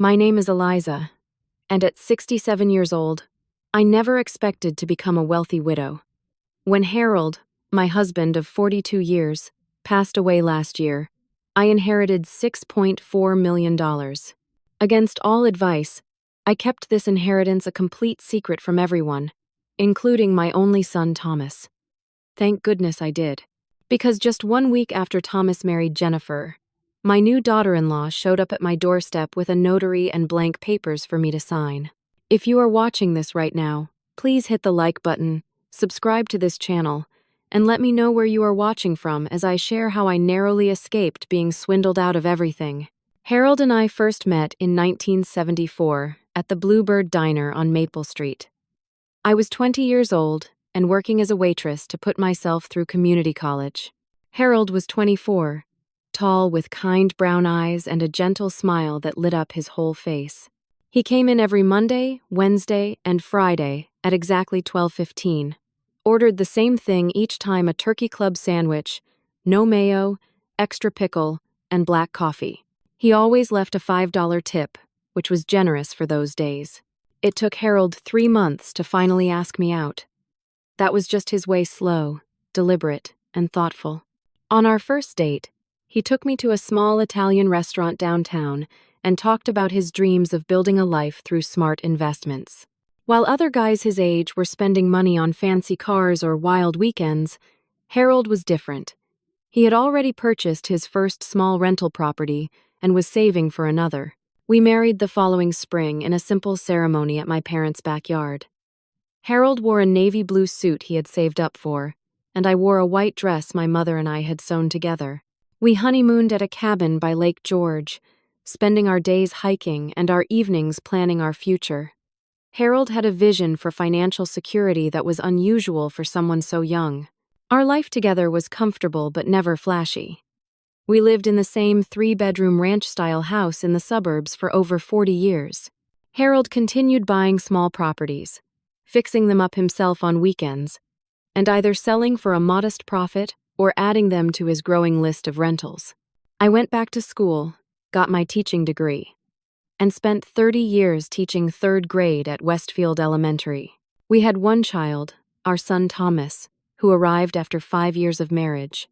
My name is Eliza, and at 67 years old, I never expected to become a wealthy widow. When Harold, my husband of 42 years, passed away last year, I inherited $6.4 million. Against all advice, I kept this inheritance a complete secret from everyone, including my only son, Thomas. Thank goodness I did. Because just 1 week after Thomas married Jennifer, my new daughter-in-law showed up at my doorstep with a notary and blank papers for me to sign. If you are watching this right now, please hit the like button, subscribe to this channel, and let me know where you are watching from as I share how I narrowly escaped being swindled out of everything. Harold and I first met in 1974 at the Bluebird Diner on Maple Street. I was 20 years old and working as a waitress to put myself through community college. Harold was 24, tall with kind brown eyes and a gentle smile that lit up his whole face. He came in every Monday, Wednesday, and Friday at exactly 12:15, ordered the same thing each time: a turkey club sandwich, no mayo, extra pickle, and black coffee. He always left a $5 tip, which was generous for those days. It took Harold 3 months to finally ask me out. That was just his way: slow, deliberate, and thoughtful. On our first date, he took me to a small Italian restaurant downtown and talked about his dreams of building a life through smart investments. While other guys his age were spending money on fancy cars or wild weekends, Harold was different. He had already purchased his first small rental property and was saving for another. We married the following spring in a simple ceremony at my parents' backyard. Harold wore a navy blue suit he had saved up for, and I wore a white dress my mother and I had sewn together. We honeymooned at a cabin by Lake George, spending our days hiking and our evenings planning our future. Harold had a vision for financial security that was unusual for someone so young. Our life together was comfortable but never flashy. We lived in the same 3-bedroom ranch-style house in the suburbs for over 40 years. Harold continued buying small properties, fixing them up himself on weekends, and either selling for a modest profit or adding them to his growing list of rentals. I went back to school, got my teaching degree, and spent 30 years teaching 3rd grade at Westfield Elementary. We had one child, our son Thomas, who arrived after 5 years of marriage.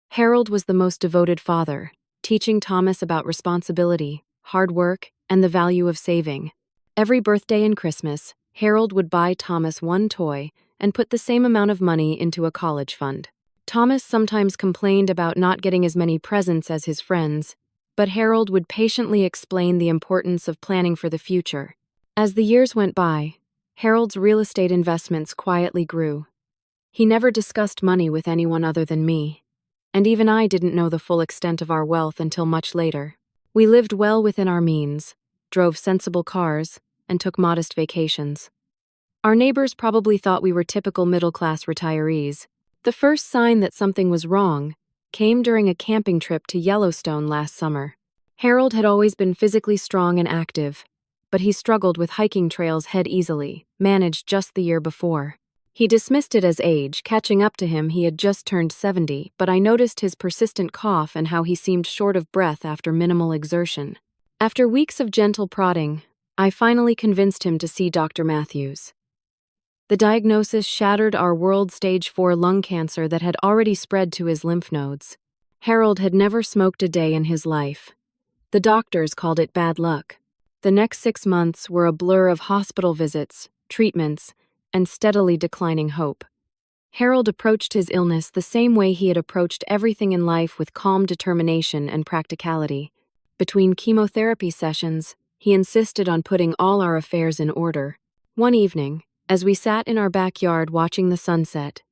Harold was the most devoted father, teaching Thomas about responsibility, hard work, and the value of saving. Every birthday and Christmas, Harold would buy Thomas one toy and put the same amount of money into a college fund. Thomas sometimes complained about not getting as many presents as his friends, but Harold would patiently explain the importance of planning for the future. As the years went by, Harold's real estate investments quietly grew. He never discussed money with anyone other than me, and even I didn't know the full extent of our wealth until much later. We lived well within our means, drove sensible cars, and took modest vacations. Our neighbors probably thought we were typical middle-class retirees. The first sign that something was wrong came during a camping trip to Yellowstone last summer. Harold had always been physically strong and active, but he struggled with hiking trails head easily, managed just the year before. He dismissed it as age, catching up to him. He had just turned 70, but I noticed his persistent cough and how he seemed short of breath after minimal exertion. After weeks of gentle prodding, I finally convinced him to see Dr. Matthews. The diagnosis shattered our world stage 4 lung cancer that had already spread to his lymph nodes. Harold had never smoked a day in his life. The doctors called it bad luck. The next 6 months were a blur of hospital visits, treatments, and steadily declining hope. Harold approached his illness the same way he had approached everything in life, with calm determination and practicality. Between chemotherapy sessions, he insisted on putting all our affairs in order. One evening, as we sat in our backyard watching the sunset,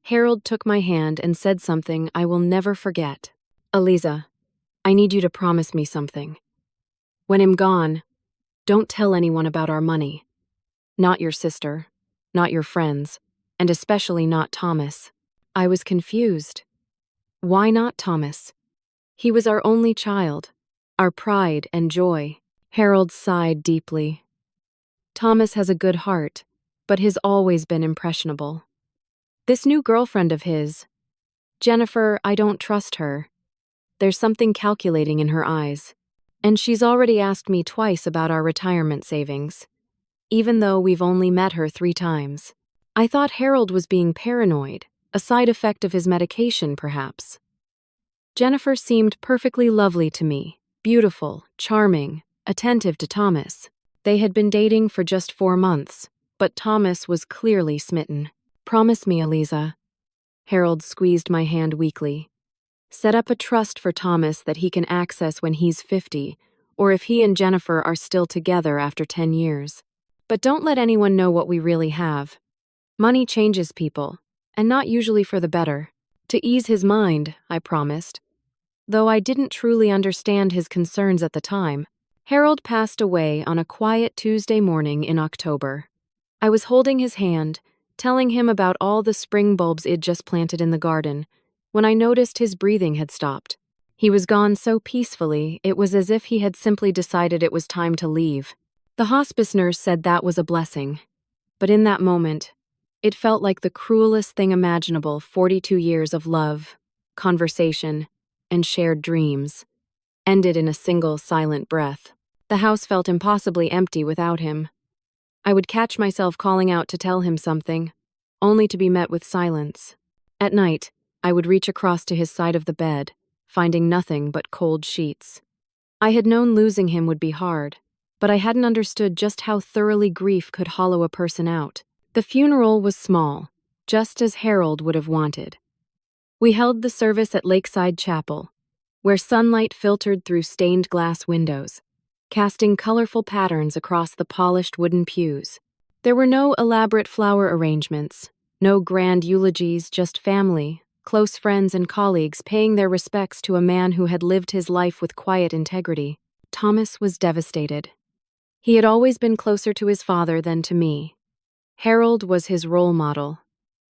Harold took my hand and said something I will never forget. "Eliza, I need you to promise me something. When I'm gone, don't tell anyone about our money. Not your sister, not your friends, and especially not Thomas." I was confused. Why not Thomas? He was our only child, our pride and joy. Harold sighed deeply. Thomas has a good heart, but he's always been impressionable. This new girlfriend of his, Jennifer, I don't trust her. There's something calculating in her eyes. And she's already asked me twice about our retirement savings, even though we've only met her 3 times. I thought Harold was being paranoid, a side effect of his medication, perhaps. Jennifer seemed perfectly lovely to me, beautiful, charming, attentive to Thomas. They had been dating for just 4 months, but Thomas was clearly smitten. Promise me, Eliza. Harold squeezed my hand weakly. Set up a trust for Thomas that he can access when he's 50, or if he and Jennifer are still together after 10 years. But don't let anyone know what we really have. Money changes people, and not usually for the better. To ease his mind, I promised. Though I didn't truly understand his concerns at the time. Harold passed away on a quiet Tuesday morning in October. I was holding his hand, telling him about all the spring bulbs I'd just planted in the garden, when I noticed his breathing had stopped. He was gone so peacefully, it was as if he had simply decided it was time to leave. The hospice nurse said that was a blessing. But in that moment, it felt like the cruelest thing imaginable. 42 years of love, conversation, and shared dreams ended in a single silent breath. The house felt impossibly empty without him. I would catch myself calling out to tell him something, only to be met with silence. At night, I would reach across to his side of the bed, finding nothing but cold sheets. I had known losing him would be hard, but I hadn't understood just how thoroughly grief could hollow a person out. The funeral was small, just as Harold would have wanted. We held the service at Lakeside Chapel, where sunlight filtered through stained glass windows, casting colorful patterns across the polished wooden pews. There were no elaborate flower arrangements, no grand eulogies, just family, close friends and colleagues paying their respects to a man who had lived his life with quiet integrity. Thomas was devastated. He had always been closer to his father than to me. Harold was his role model,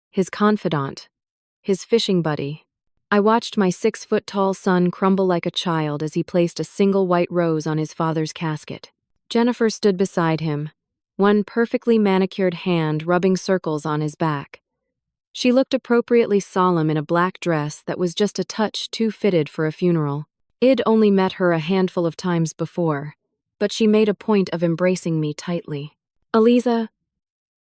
his confidant, his fishing buddy. I watched my 6-foot-tall son crumble like a child as he placed a single white rose on his father's casket. Jennifer stood beside him, one perfectly manicured hand rubbing circles on his back. She looked appropriately solemn in a black dress that was just a touch too fitted for a funeral. I'd only met her a handful of times before, but she made a point of embracing me tightly. "Eliza,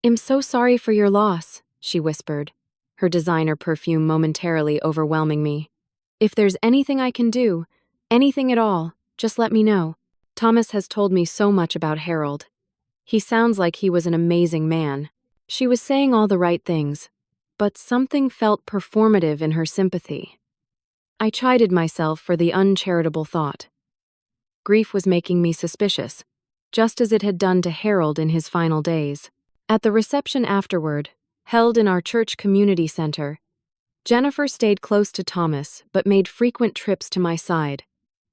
I'm so sorry for your loss," she whispered, her designer perfume momentarily overwhelming me. "If there's anything I can do, anything at all, just let me know. Thomas has told me so much about Harold. He sounds like he was an amazing man." She was saying all the right things, but something felt performative in her sympathy. I chided myself for the uncharitable thought. Grief was making me suspicious, just as it had done to Harold in his final days. At the reception afterward, held in our church community center, Jennifer stayed close to Thomas but made frequent trips to my side,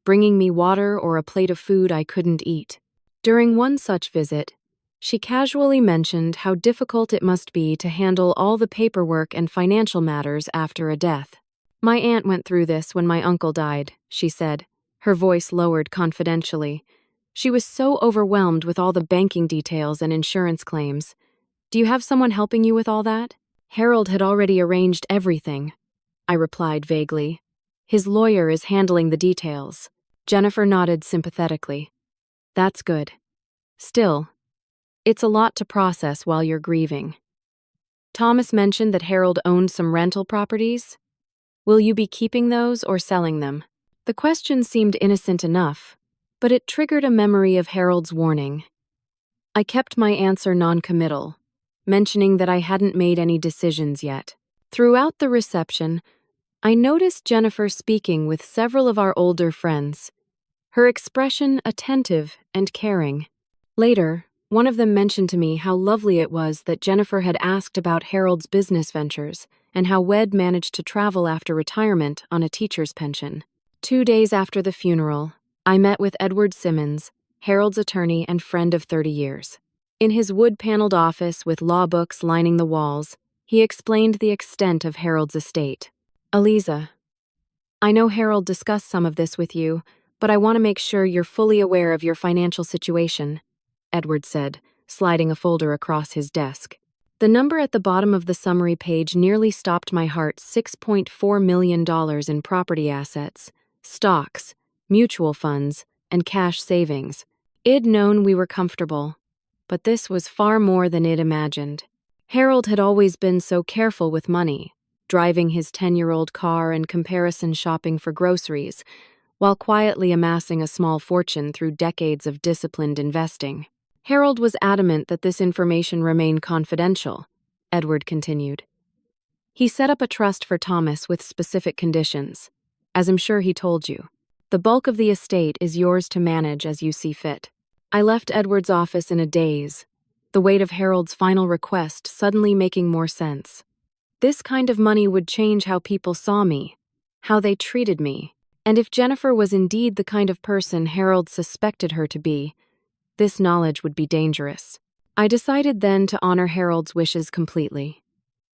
bringing me water or a plate of food I couldn't eat. During one such visit, she casually mentioned how difficult it must be to handle all the paperwork and financial matters after a death. "My aunt went through this when my uncle died," she said, her voice lowered confidentially. "She was so overwhelmed with all the banking details and insurance claims. Do you have someone helping you with all that?" "Harold had already arranged everything," I replied vaguely. "His lawyer is handling the details." Jennifer nodded sympathetically. "That's good. Still, it's a lot to process while you're grieving." "Thomas mentioned that Harold owned some rental properties. Will you be keeping those or selling them?" The question seemed innocent enough, but it triggered a memory of Harold's warning. I kept my answer non-committal, mentioning that I hadn't made any decisions yet. Throughout the reception, I noticed Jennifer speaking with several of our older friends, her expression attentive and caring. Later, one of them mentioned to me how lovely it was that Jennifer had asked about Harold's business ventures and how Wed managed to travel after retirement on a teacher's pension. 2 days after the funeral, I met with Edward Simmons, Harold's attorney and friend of 30 years. In his wood-paneled office with law books lining the walls, he explained the extent of Harold's estate. "Eliza, I know Harold discussed some of this with you, but I want to make sure you're fully aware of your financial situation," Edward said, sliding a folder across his desk. The number at the bottom of the summary page nearly stopped my heart. $6.4 million in property assets, stocks, mutual funds, and cash savings. I'd known we were comfortable, but this was far more than I'd imagined. Harold had always been so careful with money, driving his 10-year-old car and comparison shopping for groceries, while quietly amassing a small fortune through decades of disciplined investing. Harold was adamant that this information remain confidential, Edward continued. He set up a trust for Thomas with specific conditions, as I'm sure he told you. The bulk of the estate is yours to manage as you see fit. I left Edward's office in a daze, the weight of Harold's final request suddenly making more sense. This kind of money would change how people saw me, how they treated me, and if Jennifer was indeed the kind of person Harold suspected her to be, this knowledge would be dangerous. I decided then to honor Harold's wishes completely.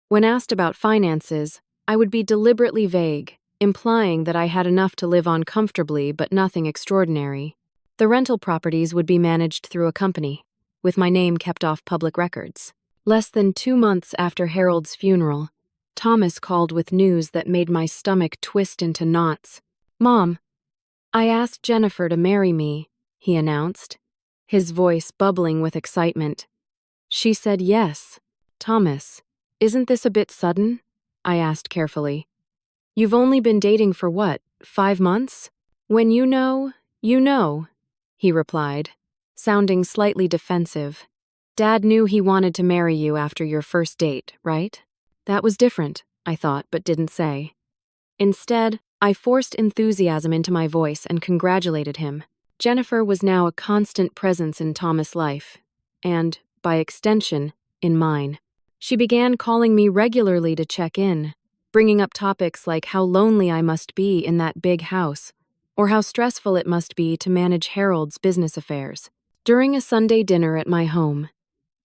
When asked about finances, I would be deliberately vague, implying that I had enough to live on comfortably but nothing extraordinary. The rental properties would be managed through a company, with my name kept off public records. Less than 2 months after Harold's funeral, Thomas called with news that made my stomach twist into knots. "Mom, I asked Jennifer to marry me," he announced, his voice bubbling with excitement. "She said yes." "Thomas, isn't this a bit sudden?" I asked carefully. "You've only been dating for what, 5 months? When you know, he replied, sounding slightly defensive. "Dad knew he wanted to marry you after your first date, right?" That was different, I thought, but didn't say. Instead, I forced enthusiasm into my voice and congratulated him. Jennifer was now a constant presence in Thomas' life, and, by extension, in mine. She began calling me regularly to check in, bringing up topics like how lonely I must be in that big house, or how stressful it must be to manage Harold's business affairs. During a Sunday dinner at my home,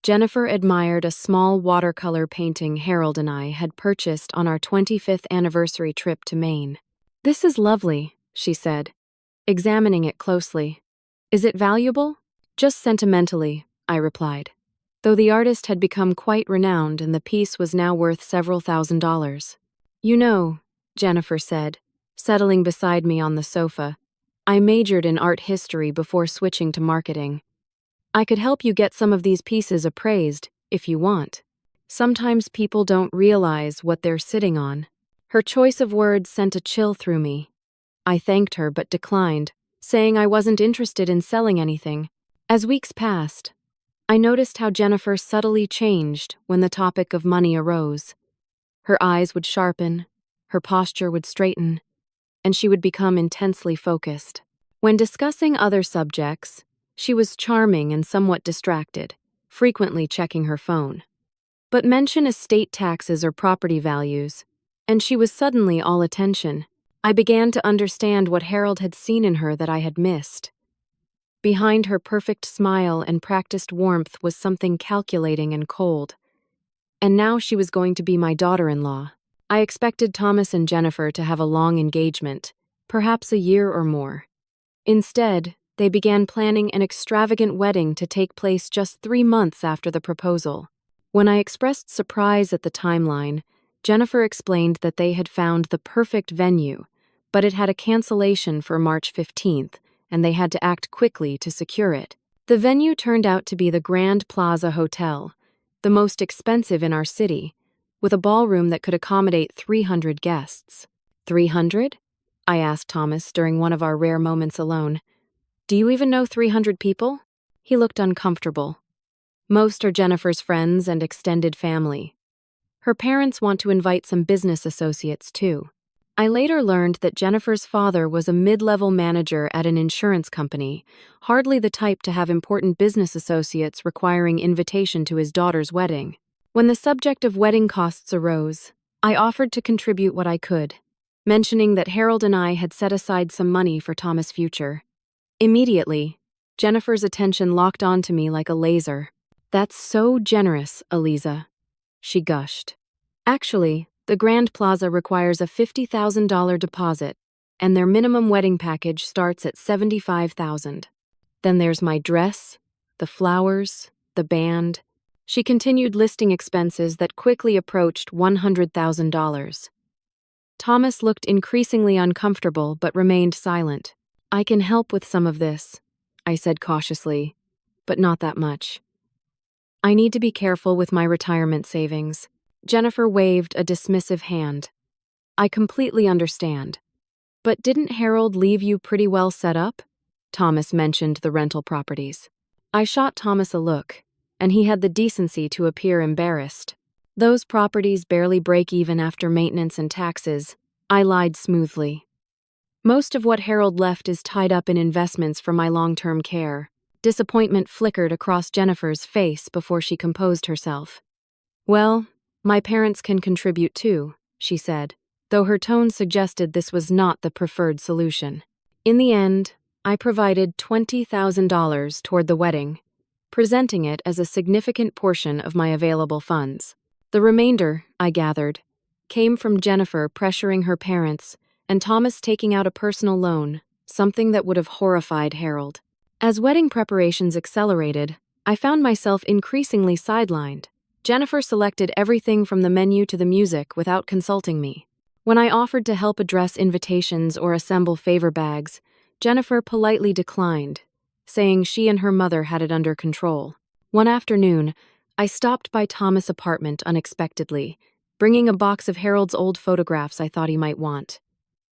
Jennifer admired a small watercolor painting Harold and I had purchased on our 25th anniversary trip to Maine. "This is lovely," she said, examining it closely. "Is it valuable?" "Just sentimentally," I replied, though the artist had become quite renowned and the piece was now worth several $1,000s. "You know," Jennifer said, settling beside me on the sofa, "I majored in art history before switching to marketing. I could help you get some of these pieces appraised, if you want. Sometimes people don't realize what they're sitting on." Her choice of words sent a chill through me. I thanked her but declined, saying I wasn't interested in selling anything. As weeks passed, I noticed how Jennifer subtly changed when the topic of money arose. Her eyes would sharpen, her posture would straighten, and she would become intensely focused. When discussing other subjects, she was charming and somewhat distracted, frequently checking her phone. But mention estate taxes or property values, and she was suddenly all attention. I began to understand what Harold had seen in her that I had missed. Behind her perfect smile and practiced warmth was something calculating and cold. And now she was going to be my daughter-in-law. I expected Thomas and Jennifer to have a long engagement, perhaps a year or more. Instead, they began planning an extravagant wedding to take place just 3 months after the proposal. When I expressed surprise at the timeline, Jennifer explained that they had found the perfect venue, but it had a cancellation for March 15th, and they had to act quickly to secure it. The venue turned out to be the Grand Plaza Hotel, the most expensive in our city, with a ballroom that could accommodate 300 guests. 300? I asked Thomas during one of our rare moments alone. "Do you even know 300 people?" He looked uncomfortable. "Most are Jennifer's friends and extended family. Her parents want to invite some business associates too." I later learned that Jennifer's father was a mid-level manager at an insurance company, hardly the type to have important business associates requiring invitation to his daughter's wedding. When the subject of wedding costs arose, I offered to contribute what I could, mentioning that Harold and I had set aside some money for Thomas' future. Immediately, Jennifer's attention locked onto me like a laser. "That's so generous, Eliza," she gushed. "Actually, the Grand Plaza requires a $50,000 deposit, and their minimum wedding package starts at $75,000. Then there's my dress, the flowers, the band." She continued listing expenses that quickly approached $100,000. Thomas looked increasingly uncomfortable but remained silent. I can help with some of this, I said cautiously, but not that much. I need to be careful with my retirement savings. Jennifer waved a dismissive hand. I completely understand. But didn't Harold leave you pretty well set up? Thomas mentioned the rental properties. I shot Thomas a look, and he had the decency to appear embarrassed. Those properties barely break even after maintenance and taxes. I lied smoothly. Most of what Harold left is tied up in investments for my long-term care. Disappointment flickered across Jennifer's face before she composed herself. Well, my parents can contribute too, she said, though her tone suggested this was not the preferred solution. In the end, I provided $20,000 toward the wedding, presenting it as a significant portion of my available funds. The remainder, I gathered, came from Jennifer pressuring her parents and Thomas taking out a personal loan, something that would have horrified Harold. As wedding preparations accelerated, I found myself increasingly sidelined. Jennifer selected everything from the menu to the music without consulting me. When I offered to help address invitations or assemble favor bags, Jennifer politely declined, saying she and her mother had it under control. One afternoon, I stopped by Thomas' apartment unexpectedly, bringing a box of Harold's old photographs I thought he might want.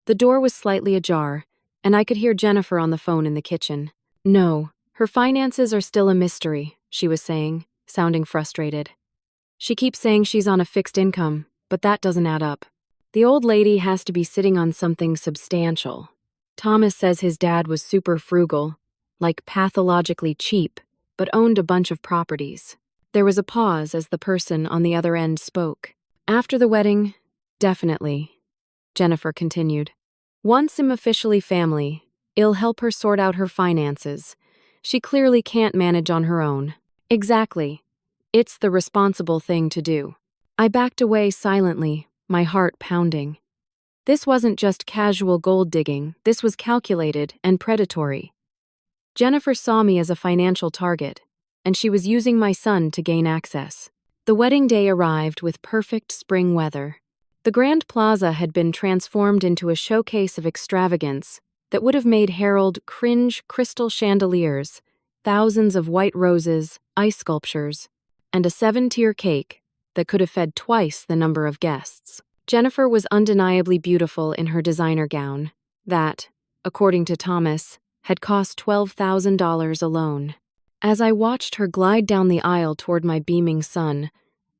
The door was slightly ajar, and I could hear Jennifer on the phone in the kitchen. No, her finances are still a mystery, she was saying, sounding frustrated. She keeps saying she's on a fixed income, but that doesn't add up. The old lady has to be sitting on something substantial. Thomas says his dad was super frugal, like pathologically cheap, but owned a bunch of properties. There was a pause as the person on the other end spoke. After the wedding, definitely, Jennifer continued. Once I'm officially family, it'll help her sort out her finances. She clearly can't manage on her own. Exactly. It's the responsible thing to do. I backed away silently, my heart pounding. This wasn't just casual gold digging, this was calculated and predatory. Jennifer saw me as a financial target, and she was using my son to gain access. The wedding day arrived with perfect spring weather. The Grand Plaza had been transformed into a showcase of extravagance that would have made Harold cringe. Crystal chandeliers, thousands of white roses, ice sculptures, and a 7-tier cake that could have fed twice the number of guests. Jennifer was undeniably beautiful in her designer gown that, according to Thomas, had cost $12,000 alone. As I watched her glide down the aisle toward my beaming son,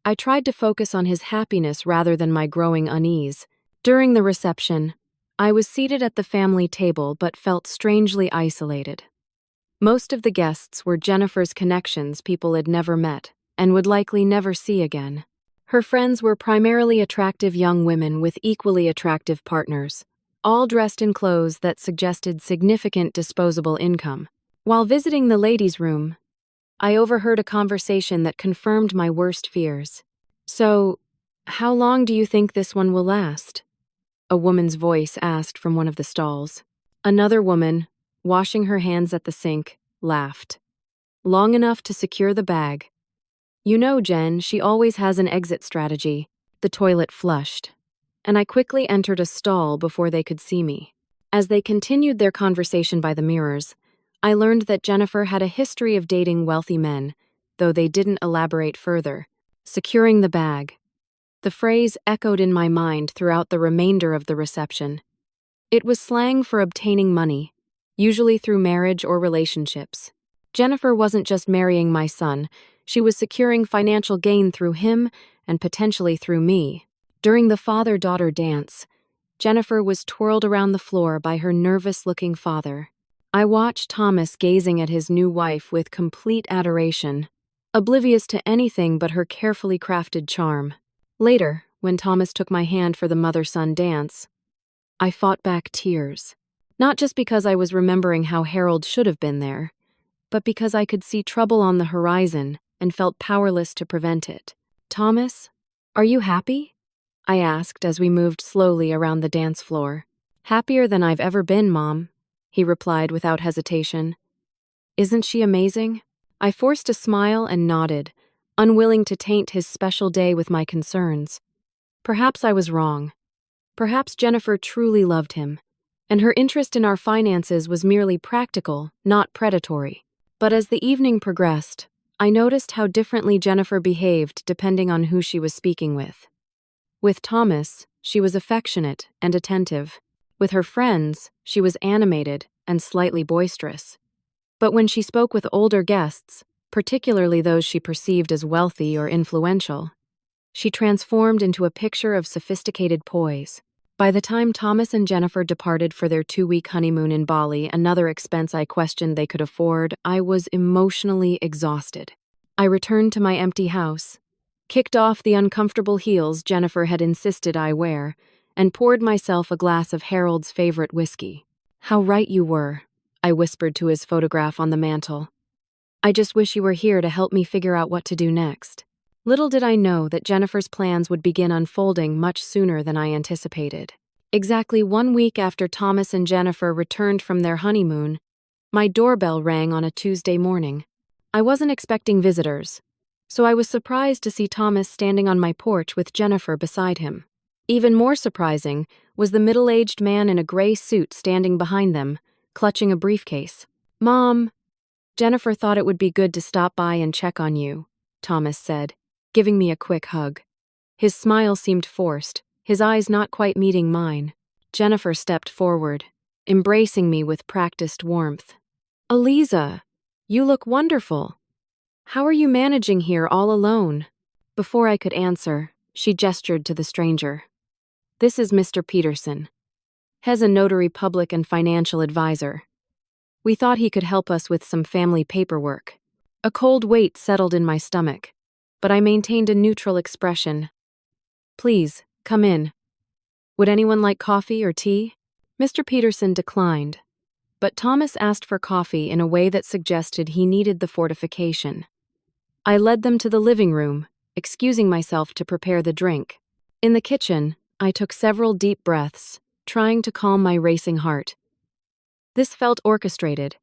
I tried to focus on his happiness rather than my growing unease. During the reception, I was seated at the family table but felt strangely isolated. Most of the guests were Jennifer's connections people had never met and would likely never see again. Her friends were primarily attractive young women with equally attractive partners, all dressed in clothes that suggested significant disposable income. While visiting the ladies' room, I overheard a conversation that confirmed my worst fears. So, how long do you think this one will last? A woman's voice asked from one of the stalls. Another woman, washing her hands at the sink, laughed. Long enough to secure the bag. You know, Jen, she always has an exit strategy. The toilet flushed, and I quickly entered a stall before they could see me. As they continued their conversation by the mirrors, I learned that Jennifer had a history of dating wealthy men, though they didn't elaborate further. Securing the bag. The phrase echoed in my mind throughout the remainder of the reception. It was slang for obtaining money, usually through marriage or relationships. Jennifer wasn't just marrying my son, she was securing financial gain through him and potentially through me. During the father-daughter dance, Jennifer was twirled around the floor by her nervous-looking father. I watched Thomas gazing at his new wife with complete adoration, oblivious to anything but her carefully crafted charm. Later, when Thomas took my hand for the mother-son dance, I fought back tears. Not just because I was remembering how Harold should have been there, but because I could see trouble on the horizon and felt powerless to prevent it. Thomas, are you happy? I asked as we moved slowly around the dance floor. Happier than I've ever been, Mom, he replied without hesitation. Isn't she amazing? I forced a smile and nodded, unwilling to taint his special day with my concerns. Perhaps I was wrong. Perhaps Jennifer truly loved him, and her interest in our finances was merely practical, not predatory. But as the evening progressed, I noticed how differently Jennifer behaved depending on who she was speaking with. With Thomas, she was affectionate and attentive. With her friends, she was animated and slightly boisterous. But when she spoke with older guests, particularly those she perceived as wealthy or influential, she transformed into a picture of sophisticated poise. By the time Thomas and Jennifer departed for their 2-week honeymoon in Bali, another expense I questioned they could afford, I was emotionally exhausted. I returned to my empty house, kicked off the uncomfortable heels Jennifer had insisted I wear, and poured myself a glass of Harold's favorite whiskey. "How right you were," I whispered to his photograph on the mantel. "I just wish you were here to help me figure out what to do next." Little did I know that Jennifer's plans would begin unfolding much sooner than I anticipated. Exactly 1 week after Thomas and Jennifer returned from their honeymoon, my doorbell rang on a Tuesday morning. I wasn't expecting visitors, so I was surprised to see Thomas standing on my porch with Jennifer beside him. Even more surprising was the middle-aged man in a gray suit standing behind them, clutching a briefcase. "Mom, Jennifer thought it would be good to stop by and check on you," Thomas said, giving me a quick hug. His smile seemed forced, his eyes not quite meeting mine. Jennifer stepped forward, embracing me with practiced warmth. "Eliza, you look wonderful. How are you managing here all alone?" Before I could answer, she gestured to the stranger. "This is Mr. Peterson. He's a notary public and financial advisor. We thought he could help us with some family paperwork." A cold weight settled in my stomach, but I maintained a neutral expression. "Please, come in. Would anyone like coffee or tea?" Mr. Peterson declined, but Thomas asked for coffee in a way that suggested he needed the fortification. I led them to the living room, excusing myself to prepare the drink. In the kitchen, I took several deep breaths, trying to calm my racing heart. This felt orchestrated,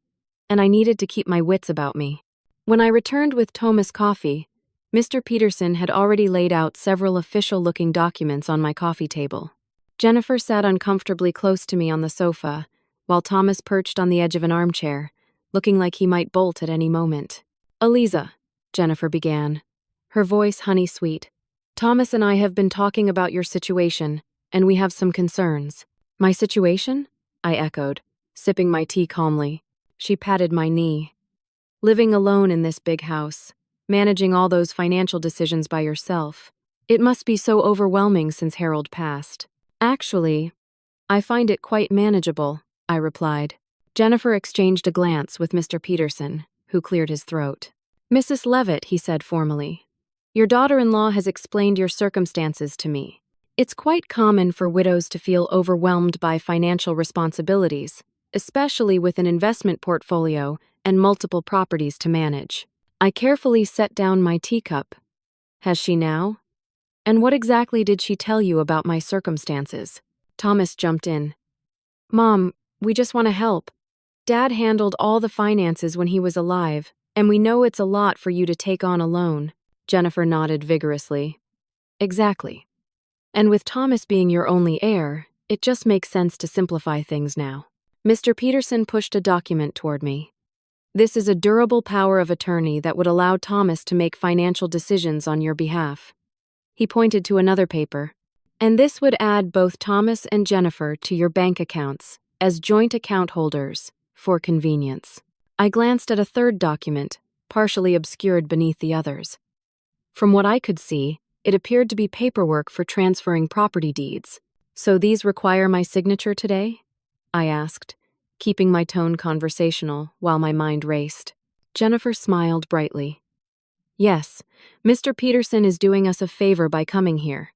and I needed to keep my wits about me. When I returned with Thomas' coffee, Mr. Peterson had already laid out several official-looking documents on my coffee table. Jennifer sat uncomfortably close to me on the sofa, while Thomas perched on the edge of an armchair, looking like he might bolt at any moment. "Eliza," Jennifer began, her voice honey-sweet, "Thomas and I have been talking about your situation, and we have some concerns." "My situation?" I echoed, sipping my tea calmly. She patted my knee. "Living alone in this big house, managing all those financial decisions by yourself. It must be so overwhelming since Harold passed." "Actually, I find it quite manageable," I replied. Jennifer exchanged a glance with Mr. Peterson, who cleared his throat. "Mrs. Levitt," he said formally, "your daughter-in-law has explained your circumstances to me. It's quite common for widows to feel overwhelmed by financial responsibilities, especially with an investment portfolio and multiple properties to manage." I carefully set down my teacup. "Has she now? And what exactly did she tell you about my circumstances?" Thomas jumped in. "Mom, we just want to help. Dad handled all the finances when he was alive, and we know it's a lot for you to take on alone." Jennifer nodded vigorously. "Exactly. And with Thomas being your only heir, it just makes sense to simplify things now." Mr. Peterson pushed a document toward me. "This is a durable power of attorney that would allow Thomas to make financial decisions on your behalf." He pointed to another paper. "And this would add both Thomas and Jennifer to your bank accounts as joint account holders, for convenience." I glanced at a third document, partially obscured beneath the others. From what I could see, it appeared to be paperwork for transferring property deeds. "So these require my signature today?" I asked, keeping my tone conversational while my mind raced. Jennifer smiled brightly. "Yes, Mr. Peterson is doing us a favor by coming here.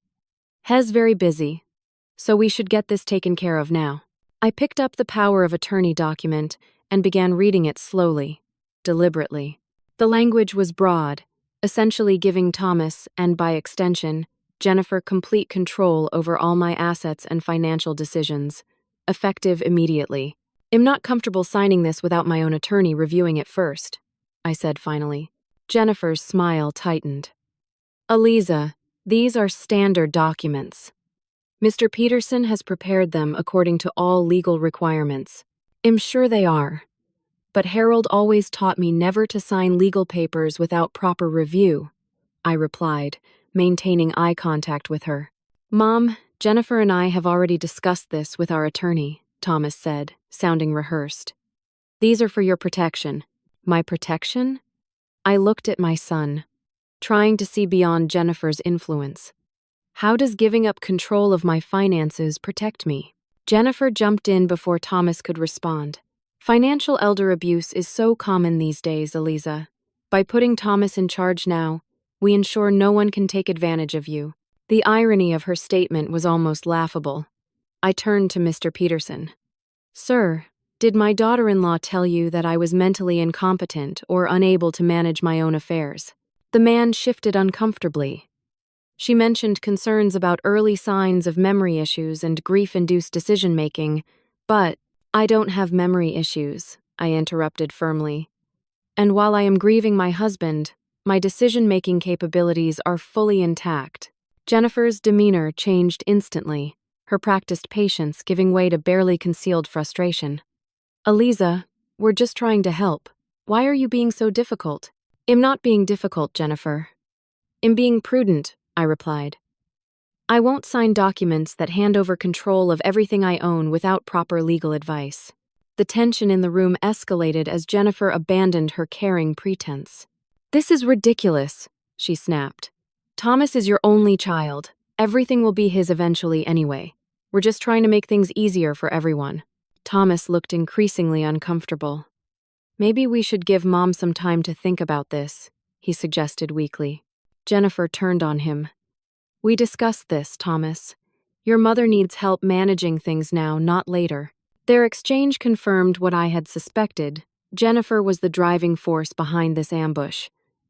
He's very busy, so we should get this taken care of now." I picked up the power of attorney document and began reading it slowly, deliberately. The language was broad, essentially giving Thomas, and by extension, Jennifer, complete control over all my assets and financial decisions, effective immediately. "I'm not comfortable signing this without my own attorney reviewing it first," I said finally. Jennifer's smile tightened. "Eliza, these are standard documents. Mr. Peterson has prepared them according to all legal requirements. I'm sure they are. But Harold always taught me never to sign legal papers without proper review, I replied, maintaining eye contact with her. Mom, Jennifer and I have already discussed this with our attorney, Thomas said, sounding rehearsed. These are for your protection. My protection? I looked at my son, trying to see beyond Jennifer's influence. How does giving up control of my finances protect me? Jennifer jumped in before Thomas could respond. Financial elder abuse is so common these days, Eliza. By putting Thomas in charge now, we ensure no one can take advantage of you. The irony of her statement was almost laughable. I turned to Mr. Peterson. Sir, did my daughter-in-law tell you that I was mentally incompetent or unable to manage my own affairs? The man shifted uncomfortably. She mentioned concerns about early signs of memory issues and grief-induced decision-making, but I don't have memory issues, I interrupted firmly. And while I am grieving my husband, my decision-making capabilities are fully intact. Jennifer's demeanor changed instantly, her practiced patience giving way to barely concealed frustration. Eliza, we're just trying to help. Why are you being so difficult? I'm not being difficult, Jennifer. I'm being prudent, I replied. I won't sign documents that hand over control of everything I own without proper legal advice. The tension in the room escalated as Jennifer abandoned her caring pretense. This is ridiculous, she snapped. Thomas is your only child. Everything will be his eventually anyway. We're just trying to make things easier for everyone. Thomas looked increasingly uncomfortable. Maybe we should give Mom some time to think about this, he suggested weakly. Jennifer turned on him. We discussed this, Thomas. Your mother needs help managing things now, not later. Their exchange confirmed what I had suspected. Jennifer was the driving force behind this ambush,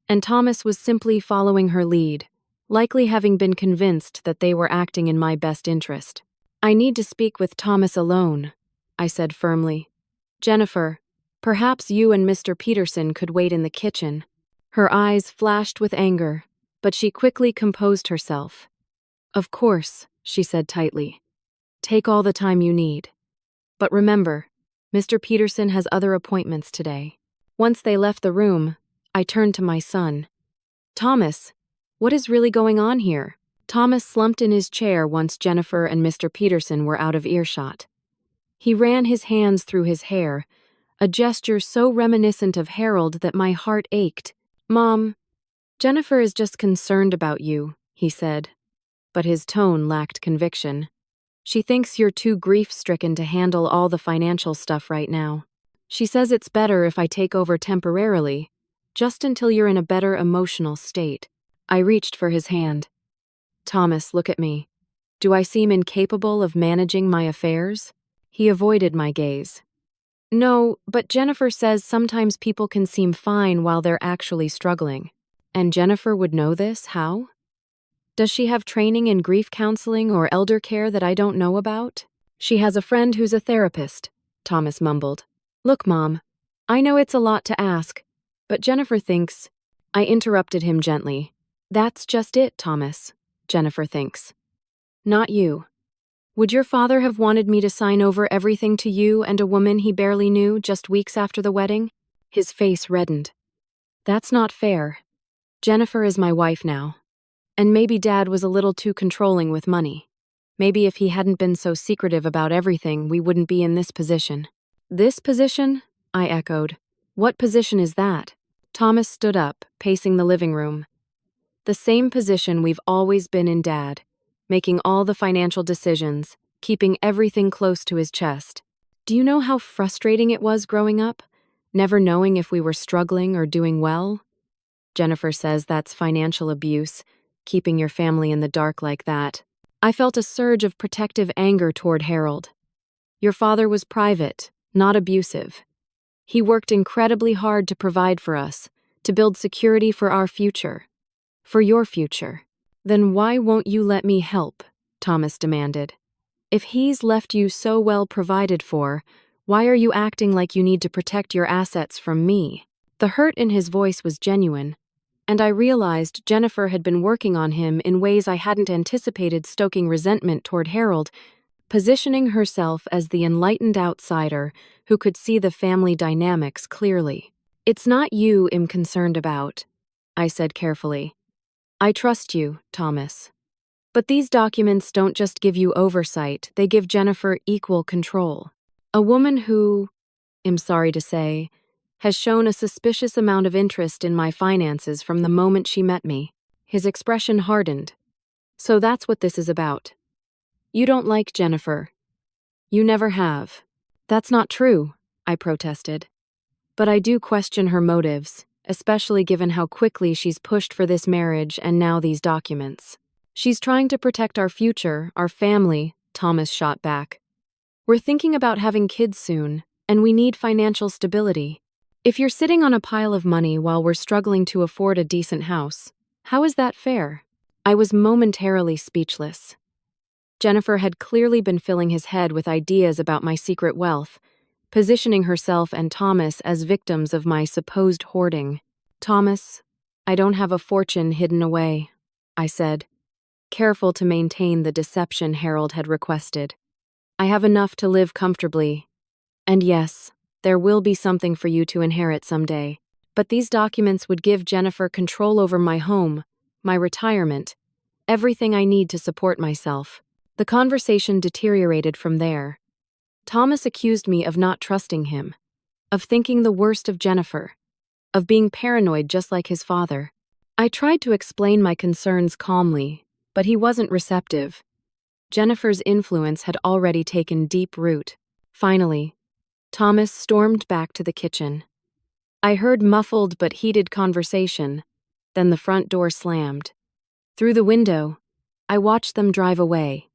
and Thomas was simply following her lead, likely having been convinced that they were acting in my best interest. I need to speak with Thomas alone, I said firmly. Jennifer, perhaps you and Mr. Peterson could wait in the kitchen. Her eyes flashed with anger, but she quickly composed herself. Of course, she said tightly. Take all the time you need. But remember, Mr. Peterson has other appointments today. Once they left the room, I turned to my son. Thomas, what is really going on here? Thomas slumped in his chair once Jennifer and Mr. Peterson were out of earshot. He ran his hands through his hair, a gesture so reminiscent of Harold that my heart ached. Mom, Jennifer is just concerned about you, he said, but his tone lacked conviction. She thinks you're too grief-stricken to handle all the financial stuff right now. She says it's better if I take over temporarily, just until you're in a better emotional state. I reached for his hand. Thomas, look at me. Do I seem incapable of managing my affairs? He avoided my gaze. No, but Jennifer says sometimes people can seem fine while they're actually struggling. And Jennifer would know this, how? Does she have training in grief counseling or elder care that I don't know about? She has a friend who's a therapist, Thomas mumbled. Look, Mom, I know it's a lot to ask, but Jennifer thinks... I interrupted him gently. That's just it, Thomas. Jennifer thinks. Not you. Would your father have wanted me to sign over everything to you and a woman he barely knew just weeks after the wedding? His face reddened. That's not fair. Jennifer is my wife now. And maybe Dad was a little too controlling with money. Maybe if he hadn't been so secretive about everything, we wouldn't be in this position. This position? I echoed. What position is that? Thomas stood up, pacing the living room. The same position we've always been in, Dad, making all the financial decisions, keeping everything close to his chest. Do you know how frustrating it was growing up, never knowing if we were struggling or doing well? Jennifer says that's financial abuse, keeping your family in the dark like that. I felt a surge of protective anger toward Harold. Your father was private, not abusive. He worked incredibly hard to provide for us, to build security for our future. For your future. Then why won't you let me help? Thomas demanded. If he's left you so well provided for, why are you acting like you need to protect your assets from me? The hurt in his voice was genuine, and I realized Jennifer had been working on him in ways I hadn't anticipated, stoking resentment toward Harold, positioning herself as the enlightened outsider who could see the family dynamics clearly. "It's not you I'm concerned about," I said carefully. "I trust you, Thomas. But these documents don't just give you oversight, they give Jennifer equal control. A woman who, I'm sorry to say, has shown a suspicious amount of interest in my finances from the moment she met me." His expression hardened. "So that's what this is about. You don't like Jennifer. You never have." "That's not true," I protested. "But I do question her motives, especially given how quickly she's pushed for this marriage and now these documents." "She's trying to protect our future, our family," Thomas shot back. "We're thinking about having kids soon, and we need financial stability. If you're sitting on a pile of money while we're struggling to afford a decent house, how is that fair?" I was momentarily speechless. Jennifer had clearly been filling his head with ideas about my secret wealth, positioning herself and Thomas as victims of my supposed hoarding. "Thomas, I don't have a fortune hidden away," I said, careful to maintain the deception Harold had requested. "I have enough to live comfortably. And yes, there will be something for you to inherit someday. But these documents would give Jennifer control over my home, my retirement, everything I need to support myself." The conversation deteriorated from there. Thomas accused me of not trusting him, of thinking the worst of Jennifer, of being paranoid just like his father. I tried to explain my concerns calmly, but he wasn't receptive. Jennifer's influence had already taken deep root. Finally, Thomas stormed back to the kitchen. I heard muffled but heated conversation, then the front door slammed. Through the window, I watched them drive away.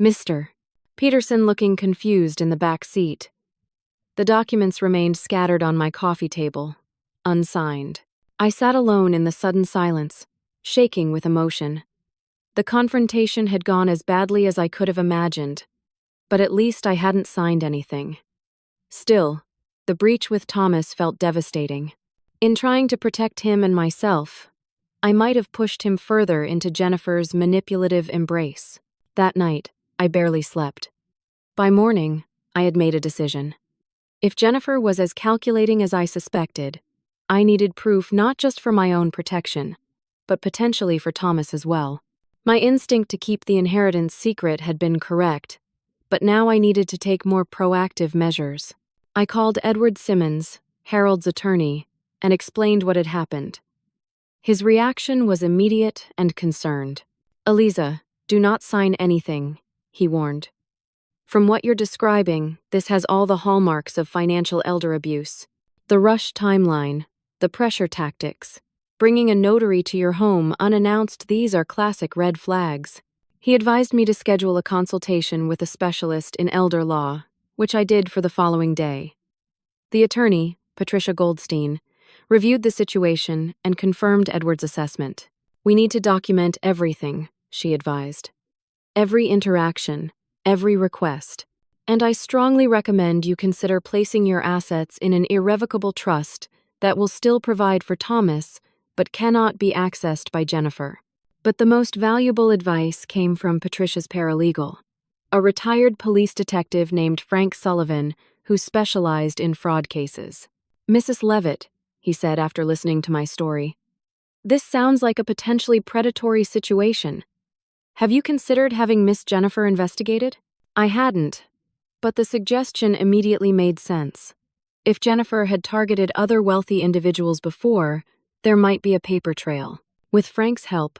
Mr. Peterson looking confused in the back seat. The documents remained scattered on my coffee table, unsigned. I sat alone in the sudden silence, shaking with emotion. The confrontation had gone as badly as I could have imagined, but at least I hadn't signed anything. Still, the breach with Thomas felt devastating. In trying to protect him and myself, I might have pushed him further into Jennifer's manipulative embrace. That night, I barely slept. By morning, I had made a decision. If Jennifer was as calculating as I suspected, I needed proof not just for my own protection, but potentially for Thomas as well. My instinct to keep the inheritance secret had been correct, but now I needed to take more proactive measures. I called Edward Simmons, Harold's attorney, and explained what had happened. His reaction was immediate and concerned. "Eliza, do not sign anything," he warned. "From what you're describing, this has all the hallmarks of financial elder abuse. The rush timeline, the pressure tactics, bringing a notary to your home unannounced, these are classic red flags." He advised me to schedule a consultation with a specialist in elder law, which I did for the following day. The attorney, Patricia Goldstein, reviewed the situation and confirmed Edward's assessment. "We need to document everything," she advised. "Every interaction, every request. And I strongly recommend you consider placing your assets in an irrevocable trust that will still provide for Thomas, but cannot be accessed by Jennifer." But the most valuable advice came from Patricia's paralegal, a retired police detective named Frank Sullivan who specialized in fraud cases. "Mrs. Levitt," he said after listening to my story, "this sounds like a potentially predatory situation. Have you considered having Miss Jennifer investigated?" I hadn't, but the suggestion immediately made sense. If Jennifer had targeted other wealthy individuals before, there might be a paper trail. With Frank's help,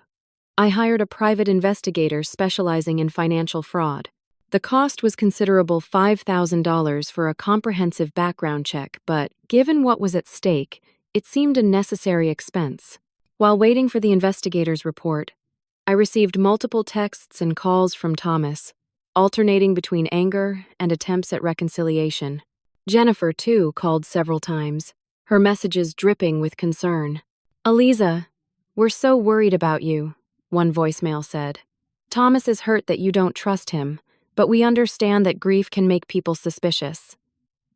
I hired a private investigator specializing in financial fraud. The cost was considerable, $5,000 for a comprehensive background check, but given what was at stake, it seemed a necessary expense. While waiting for the investigator's report, I received multiple texts and calls from Thomas, alternating between anger and attempts at reconciliation. Jennifer, too, called several times, her messages dripping with concern. "Eliza, we're so worried about you," one voicemail said. "Thomas is hurt that you don't trust him, but we understand that grief can make people suspicious.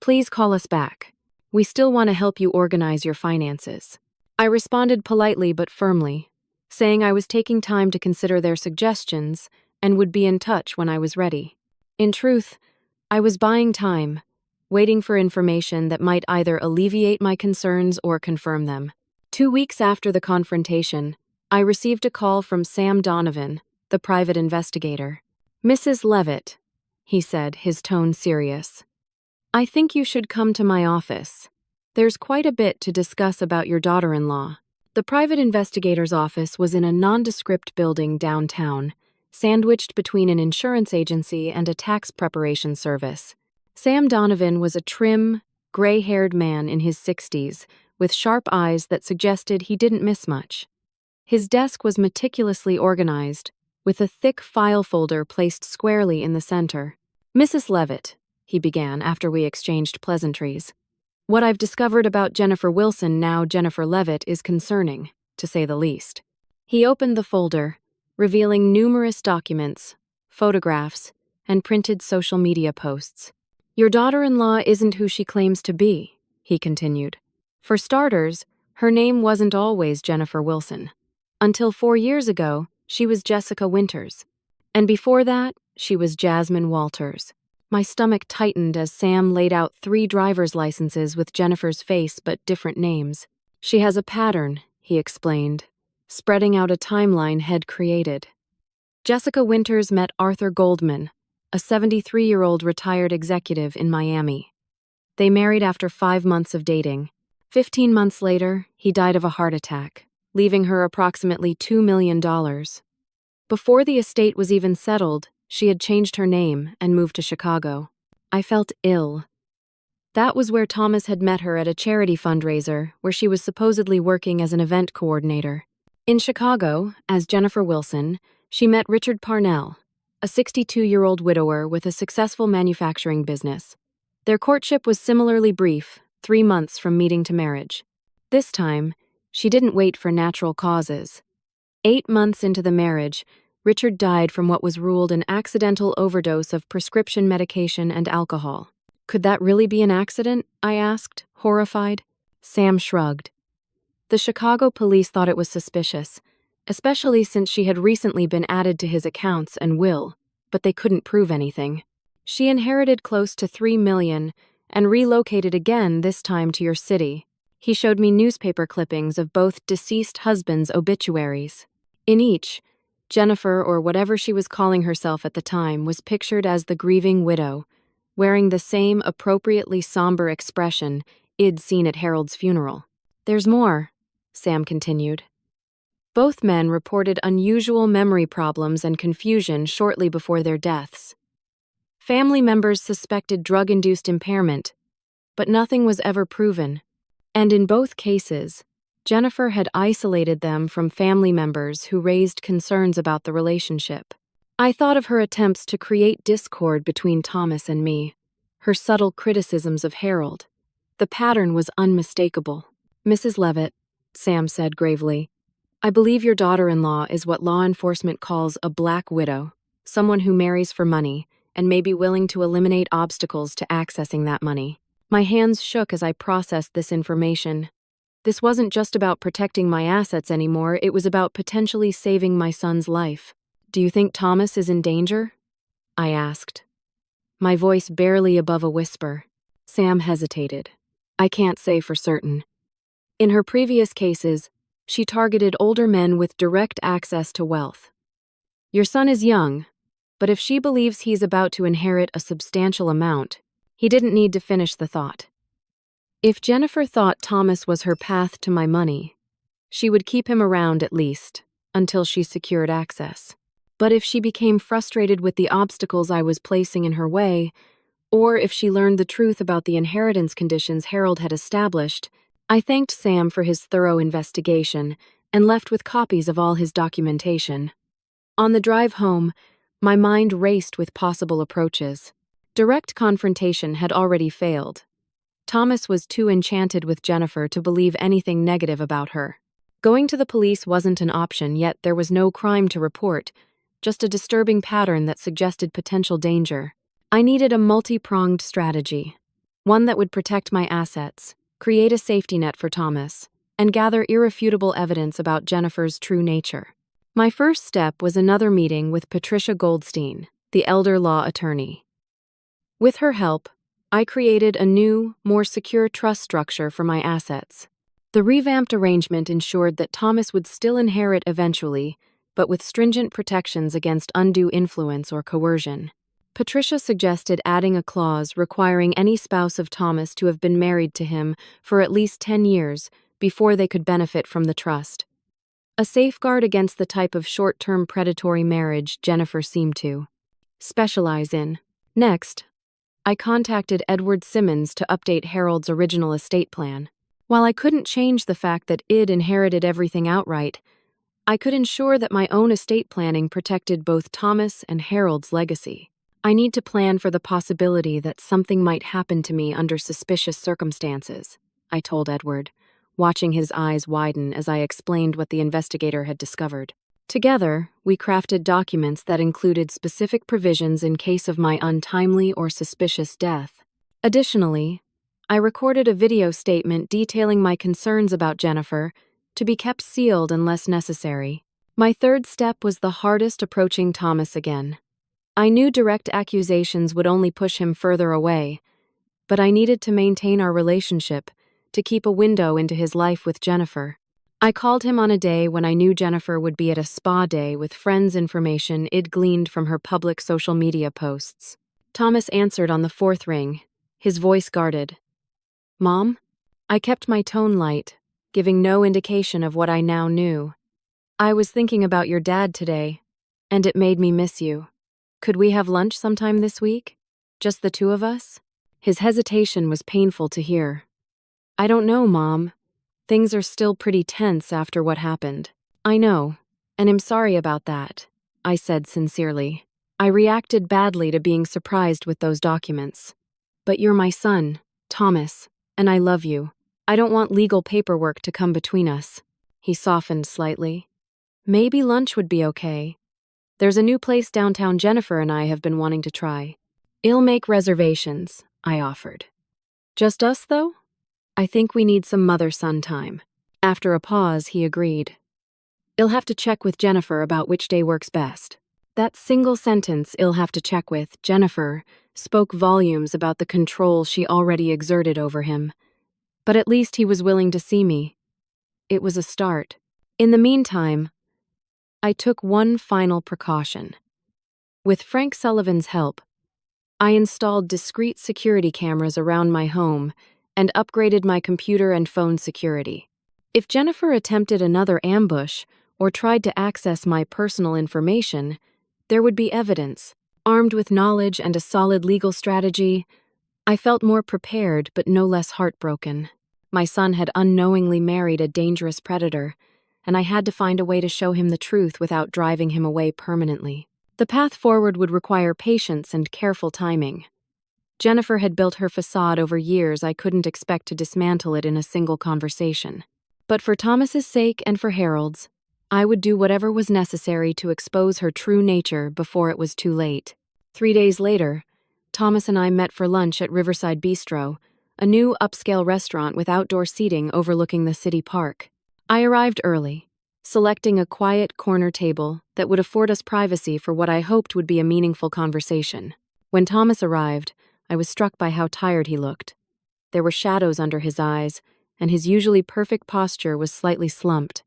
Please call us back. We still want to help you organize your finances." I responded politely but firmly, saying I was taking time to consider their suggestions and would be in touch when I was ready. In truth, I was buying time, waiting for information that might either alleviate my concerns or confirm them. 2 weeks after the confrontation, I received a call from Sam Donovan, the private investigator. "Mrs. Levitt," he said, his tone serious. "I think you should come to my office. There's quite a bit to discuss about your daughter-in-law." The private investigator's office was in a nondescript building downtown, sandwiched between an insurance agency and a tax preparation service. Sam Donovan was a trim, gray-haired man in his 60s, with sharp eyes that suggested he didn't miss much. His desk was meticulously organized, with a thick file folder placed squarely in the center. "Mrs. Levitt," he began after we exchanged pleasantries, "what I've discovered about Jennifer Wilson, now Jennifer Levitt, is concerning, to say the least." He opened the folder, revealing numerous documents, photographs, and printed social media posts. "Your daughter-in-law isn't who she claims to be," he continued. "For starters, her name wasn't always Jennifer Wilson. Until 4 years ago, she was Jessica Winters. And before that, she was Jasmine Walters." My stomach tightened as Sam laid out 3 driver's licenses with Jennifer's face but different names. "She has a pattern," he explained, spreading out a timeline Head created. Jessica Winters met Arthur Goldman, a 73-year-old retired executive in Miami. They married after 5 months of dating. 15 months later, he died of a heart attack, leaving her approximately $2 million. Before the estate was even settled, she had changed her name and moved to Chicago. I felt ill. That was where Thomas had met her at a charity fundraiser where she was supposedly working as an event coordinator. In Chicago, as Jennifer Wilson, she met Richard Parnell, a 62-year-old widower with a successful manufacturing business. Their courtship was similarly brief, 3 months from meeting to marriage. This time, she didn't wait for natural causes. 8 months into the marriage, Richard died from what was ruled an accidental overdose of prescription medication and alcohol. "Could that really be an accident?" I asked, horrified. Sam shrugged. "The Chicago police thought it was suspicious, especially since she had recently been added to his accounts and will, but they couldn't prove anything. She inherited close to $3 million and relocated again, this time to your city." He showed me newspaper clippings of both deceased husbands' obituaries. In each, Jennifer, or whatever she was calling herself at the time, was pictured as the grieving widow, wearing the same appropriately somber expression I'd seen at Harold's funeral. "There's more," Sam continued. "Both men reported unusual memory problems and confusion shortly before their deaths. Family members suspected drug-induced impairment, but nothing was ever proven. And in both cases, Jennifer had isolated them from family members who raised concerns about the relationship. I thought of her attempts to create discord between Thomas and me, her subtle criticisms of Harold. The pattern was unmistakable. "Mrs. Levitt," Sam said gravely, "I believe your daughter-in-law is what law enforcement calls a black widow, someone who marries for money and may be willing to eliminate obstacles to accessing that money." My hands shook as I processed this information. This wasn't just about protecting my assets anymore, it was about potentially saving my son's life. "Do you think Thomas is in danger?" I asked, my voice barely above a whisper. Sam hesitated. "I can't say for certain. In her previous cases, she targeted older men with direct access to wealth. Your son is young, but if she believes he's about to inherit a substantial amount," he didn't need to finish the thought. "If Jennifer thought Thomas was her path to my money, she would keep him around at least, until she secured access. But if she became frustrated with the obstacles I was placing in her way, or if she learned the truth about the inheritance conditions Harold had established," I thanked Sam for his thorough investigation and left with copies of all his documentation. On the drive home, my mind raced with possible approaches. Direct confrontation had already failed. Thomas was too enchanted with Jennifer to believe anything negative about her. Going to the police wasn't an option, yet there was no crime to report, just a disturbing pattern that suggested potential danger. I needed a multi-pronged strategy, one that would protect my assets, create a safety net for Thomas, and gather irrefutable evidence about Jennifer's true nature. My first step was another meeting with Patricia Goldstein, the elder law attorney. With her help, I created a new, more secure trust structure for my assets. The revamped arrangement ensured that Thomas would still inherit eventually, but with stringent protections against undue influence or coercion. Patricia suggested adding a clause requiring any spouse of Thomas to have been married to him for at least 10 years before they could benefit from the trust. A safeguard against the type of short-term predatory marriage Jennifer seemed to specialize in. Next, I contacted Edward Simmons to update Harold's original estate plan. While I couldn't change the fact that Id inherited everything outright, I could ensure that my own estate planning protected both Thomas and Harold's legacy. I need to plan for the possibility that something might happen to me under suspicious circumstances, I told Edward, watching his eyes widen as I explained what the investigator had discovered. Together, we crafted documents that included specific provisions in case of my untimely or suspicious death. Additionally, I recorded a video statement detailing my concerns about Jennifer to be kept sealed unless necessary. My third step was the hardest, approaching Thomas again. I knew direct accusations would only push him further away, but I needed to maintain our relationship to keep a window into his life with Jennifer. I called him on a day when I knew Jennifer would be at a spa day with friends' information Id gleaned from her public social media posts. Thomas answered on the fourth ring, his voice guarded. "Mom?" I kept my tone light, giving no indication of what I now knew. "I was thinking about your dad today, and it made me miss you. Could we have lunch sometime this week? Just the two of us?" His hesitation was painful to hear. "I don't know, Mom. Things are still pretty tense after what happened." "I know, and I'm sorry about that," I said sincerely. "I reacted badly to being surprised with those documents. But you're my son, Thomas, and I love you. I don't want legal paperwork to come between us." He softened slightly. "Maybe lunch would be okay. There's a new place downtown Jennifer and I have been wanting to try. I'll make reservations," I offered. "Just us, though? I think we need some mother-son time." After a pause, he agreed. "I'll have to check with Jennifer about which day works best." That single sentence, "I'll have to check with Jennifer," spoke volumes about the control she already exerted over him. But at least he was willing to see me. It was a start. In the meantime, I took one final precaution. With Frank Sullivan's help, I installed discrete security cameras around my home and upgraded my computer and phone security. If Jennifer attempted another ambush or tried to access my personal information, there would be evidence. Armed with knowledge and a solid legal strategy, I felt more prepared but no less heartbroken. My son had unknowingly married a dangerous predator, and I had to find a way to show him the truth without driving him away permanently. The path forward would require patience and careful timing. Jennifer had built her facade over years. I couldn't expect to dismantle it in a single conversation. But for Thomas's sake and for Harold's, I would do whatever was necessary to expose her true nature before it was too late. 3 days later, Thomas and I met for lunch at Riverside Bistro, a new upscale restaurant with outdoor seating overlooking the city park. I arrived early, selecting a quiet corner table that would afford us privacy for what I hoped would be a meaningful conversation. When Thomas arrived, I was struck by how tired he looked. There were shadows under his eyes, and his usually perfect posture was slightly slumped.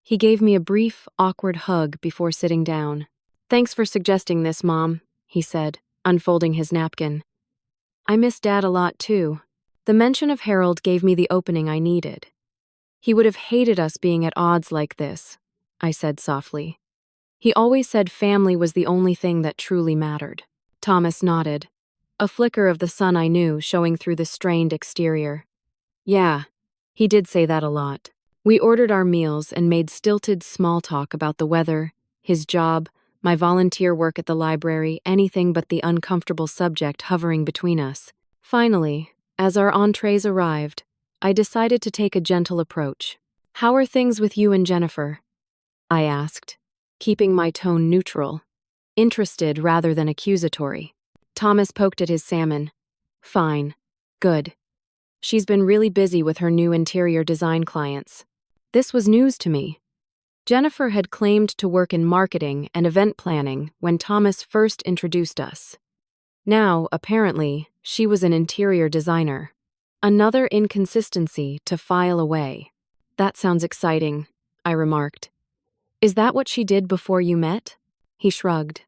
He gave me a brief, awkward hug before sitting down. "Thanks for suggesting this, Mom," he said, unfolding his napkin. "I miss Dad a lot, too." The mention of Harold gave me the opening I needed. "He would have hated us being at odds like this," I said softly. "He always said family was the only thing that truly mattered." Thomas nodded, a flicker of the sun I knew showing through the strained exterior. "Yeah, he did say that a lot." We ordered our meals and made stilted small talk about the weather, his job, my volunteer work at the library, anything but the uncomfortable subject hovering between us. Finally, as our entrees arrived, I decided to take a gentle approach. "How are things with you and Jennifer?" I asked, keeping my tone neutral, interested rather than accusatory. Thomas poked at his salmon. "Fine. Good. She's been really busy with her new interior design clients. This was news to me. Jennifer had claimed to work in marketing and event planning when Thomas first introduced us. Now, apparently, she was an interior designer. Another inconsistency to file away. That sounds exciting, I remarked. Is that what she did before you met? He shrugged.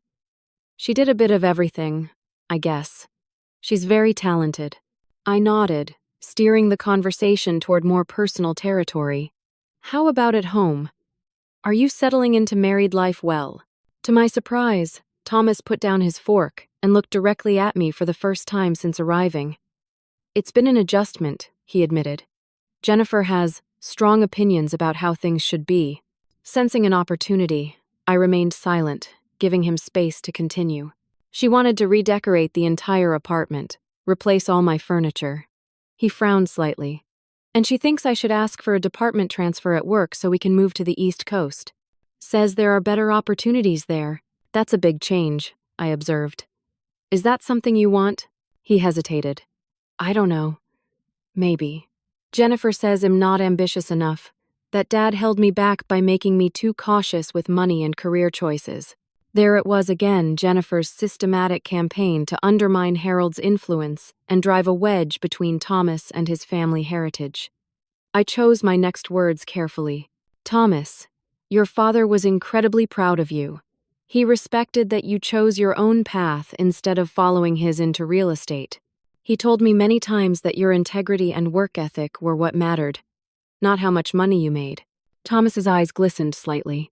She did a bit of everything, I guess. She's very talented. I nodded, steering the conversation toward more personal territory. How about at home? Are you settling into married life well? To my surprise, Thomas put down his fork and looked directly at me for the first time since arriving. It's been an adjustment, he admitted. Jennifer has strong opinions about how things should be. Sensing an opportunity, I remained silent, giving him space to continue. She wanted to redecorate the entire apartment, replace all my furniture. He frowned slightly. And she thinks I should ask for a department transfer at work so we can move to the East Coast. Says there are better opportunities there. That's a big change, I observed. Is that something you want? He hesitated. I don't know. Maybe. Jennifer says I'm not ambitious enough, that Dad held me back by making me too cautious with money and career choices. There it was again, Jennifer's systematic campaign to undermine Harold's influence and drive a wedge between Thomas and his family heritage. I chose my next words carefully. Thomas, your father was incredibly proud of you. He respected that you chose your own path instead of following his into real estate. He told me many times that your integrity and work ethic were what mattered, not how much money you made. Thomas's eyes glistened slightly.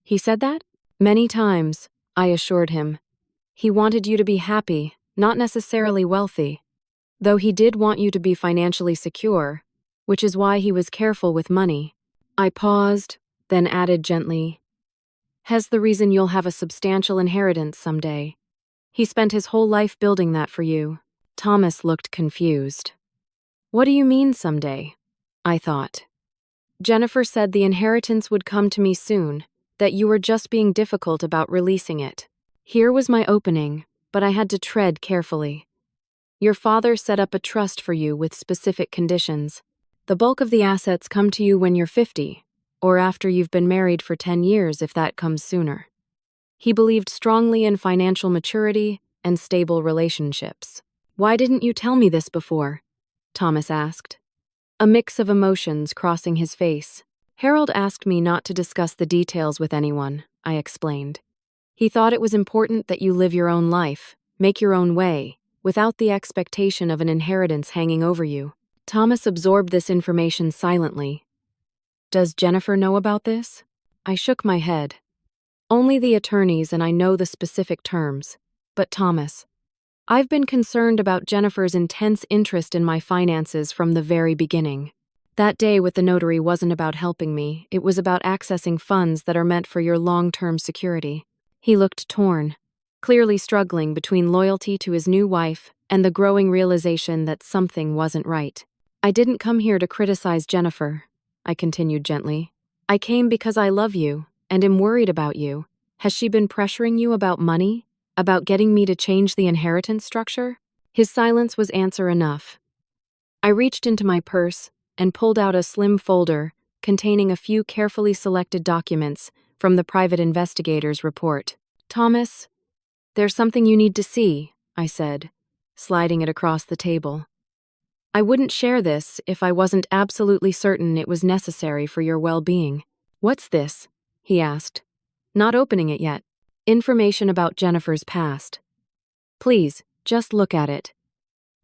He said that? Many times, I assured him. He wanted you to be happy, not necessarily wealthy. Though he did want you to be financially secure, which is why he was careful with money. I paused, then added gently, "Has the reason you'll have a substantial inheritance someday. He spent his whole life building that for you." Thomas looked confused. What do you mean someday? I thought. Jennifer said the inheritance would come to me soon, that you were just being difficult about releasing it. Here was my opening, but I had to tread carefully. Your father set up a trust for you with specific conditions. The bulk of the assets come to you when you're 50, or after you've been married for 10 years if that comes sooner. He believed strongly in financial maturity and stable relationships. Why didn't you tell me this before? Thomas asked. A mix of emotions crossing his face. Harold asked me not to discuss the details with anyone, I explained. He thought it was important that you live your own life, make your own way, without the expectation of an inheritance hanging over you. Thomas absorbed this information silently. Does Jennifer know about this? I shook my head. Only the attorneys, and I know the specific terms. But Thomas, I've been concerned about Jennifer's intense interest in my finances from the very beginning. That day with the notary wasn't about helping me, it was about accessing funds that are meant for your long-term security. He looked torn, clearly struggling between loyalty to his new wife and the growing realization that something wasn't right. I didn't come here to criticize Jennifer, I continued gently. I came because I love you and am worried about you. Has she been pressuring you about money? About getting me to change the inheritance structure? His silence was answer enough. I reached into my purse and pulled out a slim folder containing a few carefully selected documents from the private investigator's report. Thomas, there's something you need to see, I said, sliding it across the table. I wouldn't share this if I wasn't absolutely certain it was necessary for your well-being. What's this? He asked, not opening it yet. Information about Jennifer's past. Please, just look at it.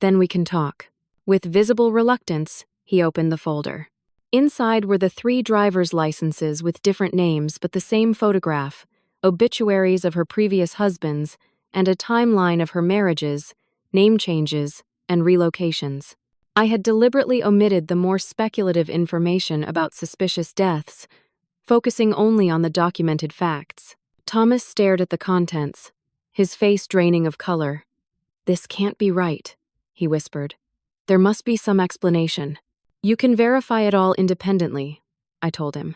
Then we can talk. With visible reluctance, he opened the folder. Inside were the 3 driver's licenses with different names but the same photograph, obituaries of her previous husbands, and a timeline of her marriages, name changes, and relocations. I had deliberately omitted the more speculative information about suspicious deaths, focusing only on the documented facts. Thomas stared at the contents, his face draining of color. This can't be right, he whispered. There must be some explanation. You can verify it all independently, I told him.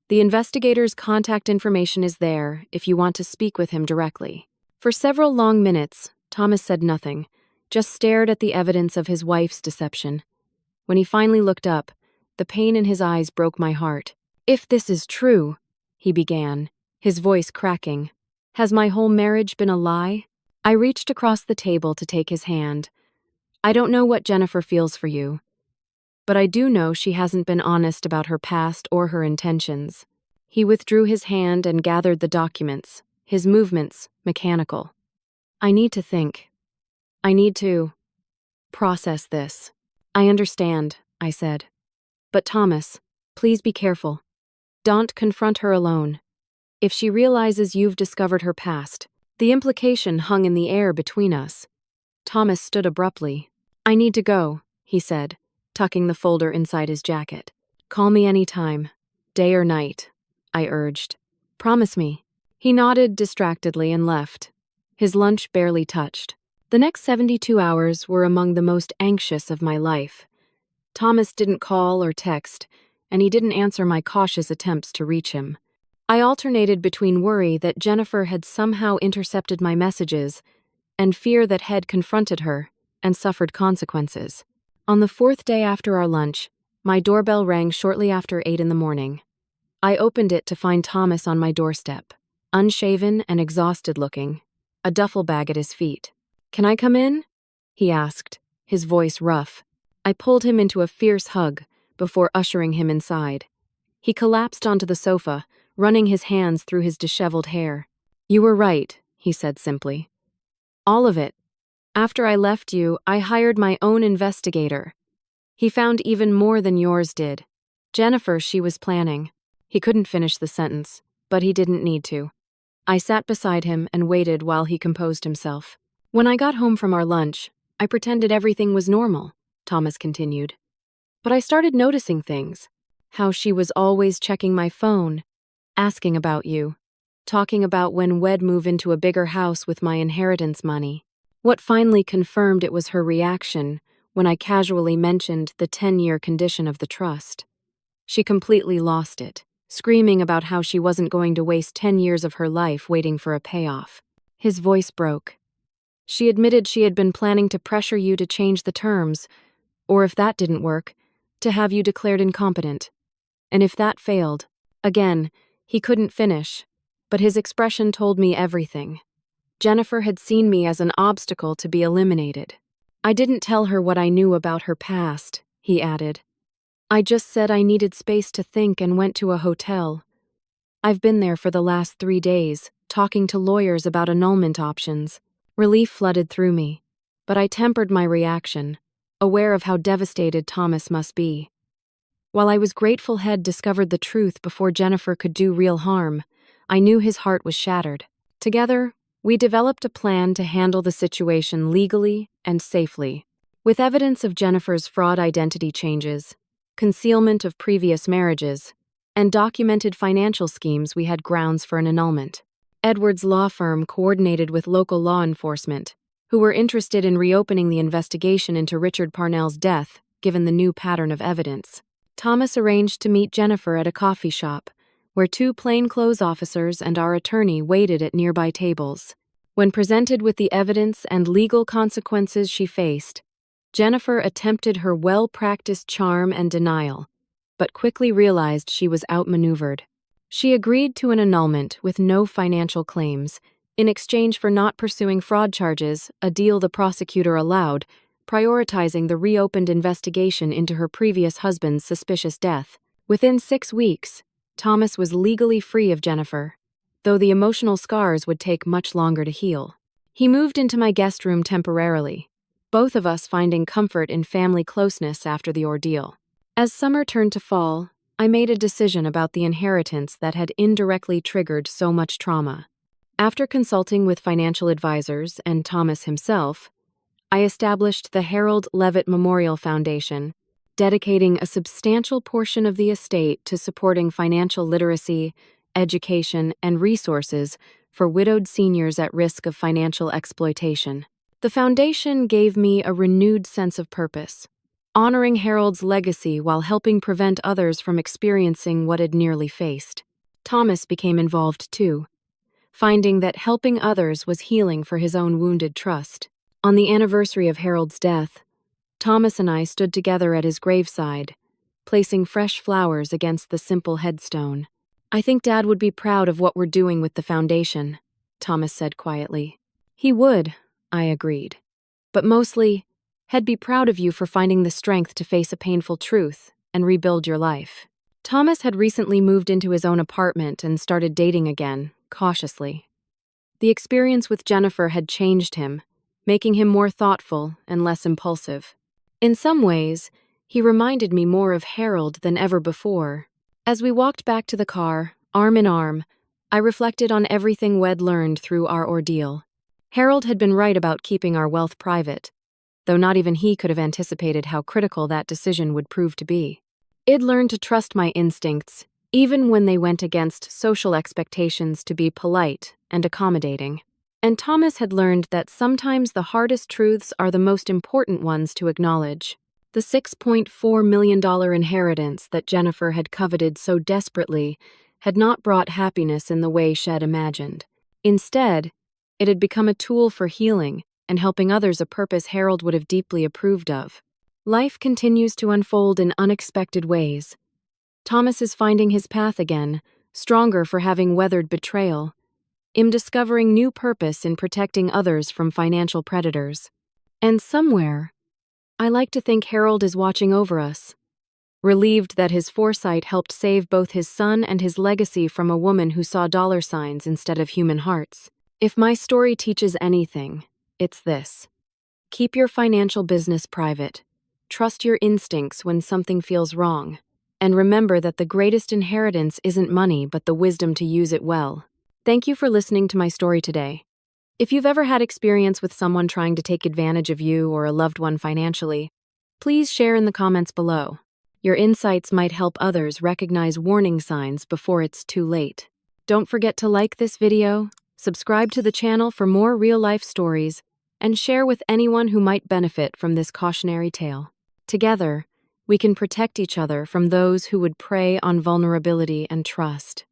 The investigator's contact information is there if you want to speak with him directly. For several long minutes, Thomas said nothing, just stared at the evidence of his wife's deception. When he finally looked up, The pain in his eyes broke my heart. "If this is true," he began, his voice cracking, "has my whole marriage been a lie?" I reached across the table to take his hand. "I don't know what Jennifer feels for you, but I do know she hasn't been honest about her past or her intentions." He withdrew his hand and gathered the documents, his movements mechanical. "I need to think. I need to process this." "I understand," I said. "But Thomas, please be careful. Don't confront her alone. If she realizes you've discovered her past," the implication hung in the air between us. Thomas stood abruptly. "I need to go," he said, tucking the folder inside his jacket. "Call me any time, day or night," I urged. "Promise me." He nodded distractedly and left, his lunch barely touched. The next 72 hours were among the most anxious of my life. Thomas didn't call or text, and he didn't answer my cautious attempts to reach him. I alternated between worry that Jennifer had somehow intercepted my messages and fear that had confronted her and suffered consequences. On the fourth day after our lunch, my doorbell rang shortly after 8 in the morning. I opened it to find Thomas on my doorstep, unshaven and exhausted looking, a duffel bag at his feet. "Can I come in?" he asked, his voice rough. I pulled him into a fierce hug before ushering him inside. He collapsed onto the sofa, running his hands through his disheveled hair. "You were right," he said simply. "All of it. After I left you, I hired my own investigator. He found even more than yours did. Jennifer, she was planning." He couldn't finish the sentence, but he didn't need to. I sat beside him and waited while he composed himself. "When I got home from our lunch, I pretended everything was normal," Thomas continued. "But I started noticing things. How she was always checking my phone, asking about you, talking about when we'd move into a bigger house with my inheritance money. What finally confirmed it was her reaction when I casually mentioned the 10-year condition of the trust. She completely lost it, screaming about how she wasn't going to waste 10 years of her life waiting for a payoff." His voice broke. "She admitted she had been planning to pressure you to change the terms, or if that didn't work, to have you declared incompetent. And if that failed..." Again, he couldn't finish, but his expression told me everything. Jennifer had seen me as an obstacle to be eliminated. "I didn't tell her what I knew about her past," he added. "I just said I needed space to think and went to a hotel. I've been there for the last 3 days, talking to lawyers about annulment options." Relief flooded through me, but I tempered my reaction, aware of how devastated Thomas must be. While I was grateful Head discovered the truth before Jennifer could do real harm, I knew his heart was shattered. Together, we developed a plan to handle the situation legally and safely. With evidence of Jennifer's fraud identity changes, concealment of previous marriages, and documented financial schemes, we had grounds for an annulment. Edward's law firm coordinated with local law enforcement, who were interested in reopening the investigation into Richard Parnell's death, given the new pattern of evidence. Thomas arranged to meet Jennifer at a coffee shop, where 2 plainclothes officers and our attorney waited at nearby tables. When presented with the evidence and legal consequences she faced, Jennifer attempted her well-practiced charm and denial, but quickly realized she was outmaneuvered. She agreed to an annulment with no financial claims, in exchange for not pursuing fraud charges, a deal the prosecutor allowed, prioritizing the reopened investigation into her previous husband's suspicious death. Within 6 weeks, Thomas was legally free of Jennifer, though the emotional scars would take much longer to heal. He moved into my guest room temporarily, both of us finding comfort in family closeness after the ordeal. As summer turned to fall, I made a decision about the inheritance that had indirectly triggered so much trauma. After consulting with financial advisors and Thomas himself, I established the Harold Levitt Memorial Foundation, dedicating a substantial portion of the estate to supporting financial literacy, education, and resources for widowed seniors at risk of financial exploitation. The foundation gave me a renewed sense of purpose, honoring Harold's legacy while helping prevent others from experiencing what it nearly faced. Thomas became involved too, finding that helping others was healing for his own wounded trust. On the anniversary of Harold's death, Thomas and I stood together at his graveside, placing fresh flowers against the simple headstone. "I think Dad would be proud of what we're doing with the foundation," Thomas said quietly. "He would," I agreed. "But mostly, he'd be proud of you for finding the strength to face a painful truth and rebuild your life." Thomas had recently moved into his own apartment and started dating again, cautiously. The experience with Jennifer had changed him, making him more thoughtful and less impulsive. In some ways, he reminded me more of Harold than ever before. As we walked back to the car, arm in arm, I reflected on everything we'd learned through our ordeal. Harold had been right about keeping our wealth private, though not even he could have anticipated how critical that decision would prove to be. I'd learned to trust my instincts, even when they went against social expectations to be polite and accommodating. And Thomas had learned that sometimes the hardest truths are the most important ones to acknowledge. The $6.4 million inheritance that Jennifer had coveted so desperately had not brought happiness in the way she'd imagined. Instead, it had become a tool for healing and helping others, a purpose Harold would have deeply approved of. Life continues to unfold in unexpected ways. Thomas is finding his path again, stronger for having weathered betrayal. I'm discovering new purpose in protecting others from financial predators. And somewhere, I like to think Harold is watching over us, relieved that his foresight helped save both his son and his legacy from a woman who saw dollar signs instead of human hearts. If my story teaches anything, it's this: keep your financial business private. Trust your instincts when something feels wrong. And remember that the greatest inheritance isn't money but the wisdom to use it well. Thank you for listening to my story today. If you've ever had experience with someone trying to take advantage of you or a loved one financially, please share in the comments below. Your insights might help others recognize warning signs before it's too late. Don't forget to like this video, subscribe to the channel for more real-life stories, and share with anyone who might benefit from this cautionary tale. Together, we can protect each other from those who would prey on vulnerability and trust.